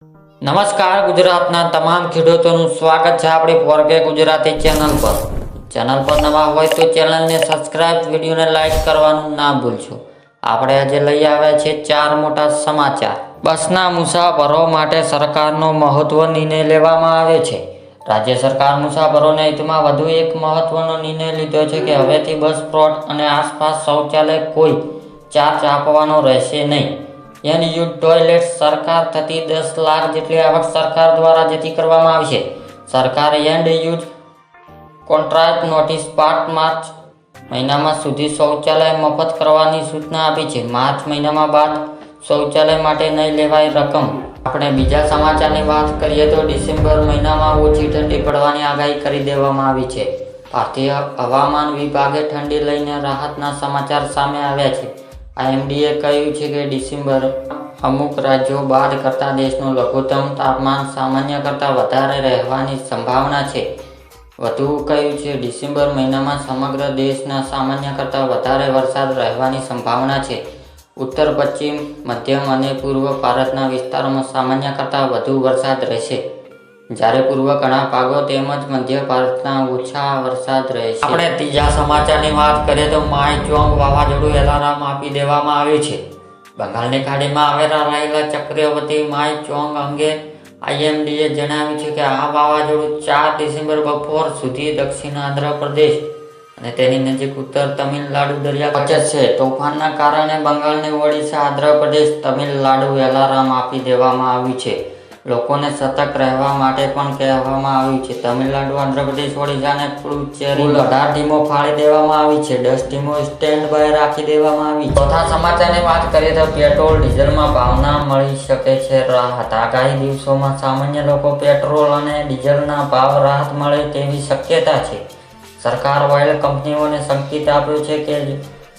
નમસ્કાર ગુજરાતના તમામ ખેડૂતોનું સ્વાગત છે આપણી ફોરકે ગુજરાતી ચેનલ પર. ચેનલ પર નવા હોય તો ચેનલને સબસ્ક્રાઇબ, વિડીયોને લાઇક કરવાનું ના ભૂલશો. આપણે આજે લઈ આવ્યા છે 4 મોટા સમાચાર. બસના મુસાફરો માટે સરકારનો મહત્વ નિર્ણય લેવામાં આવે છે. રાજ્ય સરકાર મુસાફરોના હિતમાં વધુ એક મહત્વનો નિર્ણય લીધો છે કે હવેથી બસ પ્લોટ અને આસપાસ શૌચાલય કોઈ ચાર્જ આપવાનો રહેશે નહીં. યુઝ ટોયલેટ સરકાર થતી 10 લાખ જેટલી આવક સરકાર દ્વારા જતી કરવામાં આવશે. સરકારે and use contract notice March મહિનામાં સુધી શૌચાલય મફત કરવાની સૂચના આપી છે. માર્ચ મહિનામાં બાદ શૌચાલય માટે નહીં લેવાય રકમ. આપણે બીજા સમાચારની વાત કરીએ તો ડિસેમ્બર મહિનામાં ઓછી ઠંડી પડવાની આગાહી કરી દેવામાં આવી છે. ભારતીય હવામાન વિભાગે ઠંડી લઈને રાહતના સમાચાર સામે આવ્યા છે. IMDએ કહ્યું છે કે ડિસેમ્બર અમુક રાજ્યો બાદ કરતાં દેશનું લઘુત્તમ તાપમાન સામાન્ય કરતાં વધારે રહેવાની સંભાવના છે. વધુ કહ્યું છે ડિસેમ્બર મહિનામાં સમગ્ર દેશના સામાન્ય કરતાં વધારે વરસાદ રહેવાની સંભાવના છે. ઉત્તર, પશ્ચિમ, મધ્યમ અને પૂર્વ ભારતના વિસ્તારોમાં સામાન્ય કરતાં વધુ વરસાદ રહેશે, જ્યારે પૂર્વ ઘણા ભાગો તેમજ મધ્ય ભારતના ઓછા વરસાદ રહેશે. આપણે ત્રીજા સમાચારની વાત કરીએ તો માઇચોંગ વાવાઝોડું એલાર્મ આપી દેવામાં આવ્યું છે. બંગાળની ખાડીમાં આવેલા રહેલા ચક્રવર્તી માઇચોંગ અંગે IMDએ જણાવ્યું છે કે આ વાવાઝોડું 4 ડિસેમ્બર બપોર સુધી દક્ષિણ આંધ્રપ્રદેશ અને તેની નજીક ઉત્તર તમિલનાડુ દરિયા પહોંચશે. તોફાનના કારણે બંગાળની ઓડિશા, આંધ્રપ્રદેશ, તમિલનાડુ એલાર્મ આપી દેવામાં આવ્યું છે. લોકોને સતર્ક રહેવા માટે પણ કહેવામાં આવ્યું છે. તમિલનાડુ, આંધ્રપ્રદેશ, ઓડિશા અને પુડુચેરી 18 ટીમો ફાળી દેવામાં આવી છે. 10 ટીમો સ્ટેન્ડ બાય રાખી દેવામાં આવી. ચોથા સમાચારની વાત કરીએ તો પેટ્રોલ ડીઝલમાં ભાવના મળી શકે છે રાહત. આગામી દિવસોમાં સામાન્ય લોકો પેટ્રોલ અને ડીઝલના ભાવ રાહત મળે તેવી શક્યતા છે. સરકાર ઓઇલ કંપનીઓને સંકેત આપ્યો છે કે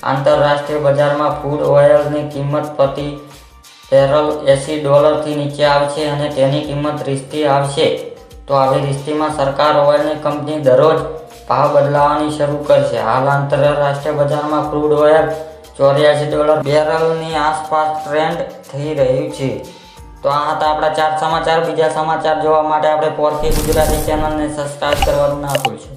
આંતરરાષ્ટ્રીય બજારમાં ક્રૂડ ઓઇલની કિંમત પ્રતિ બેરલ $80 નીચે આવશે અને તેની કિંમત રીસથી આવશે. તો આવી સ્થિતિમાં સરકાર ઓઇલની કંપની દરરોજ ભાવ બદલાવવાની શરૂ કરશે. હાલ આંતરરાષ્ટ્રીય બજારમાં ક્રૂડ ઓઇલ $84 બેરલની આસપાસ ટ્રેન્ડ થઈ રહ્યું છે. તો આ હતા આપણા 4 સમાચાર. બીજા સમાચાર જોવા માટે આપણે ફોરકે ગુજરાતી ચેનલને સબસ્ક્રાઇબ કરવાનું ના ભૂલશો.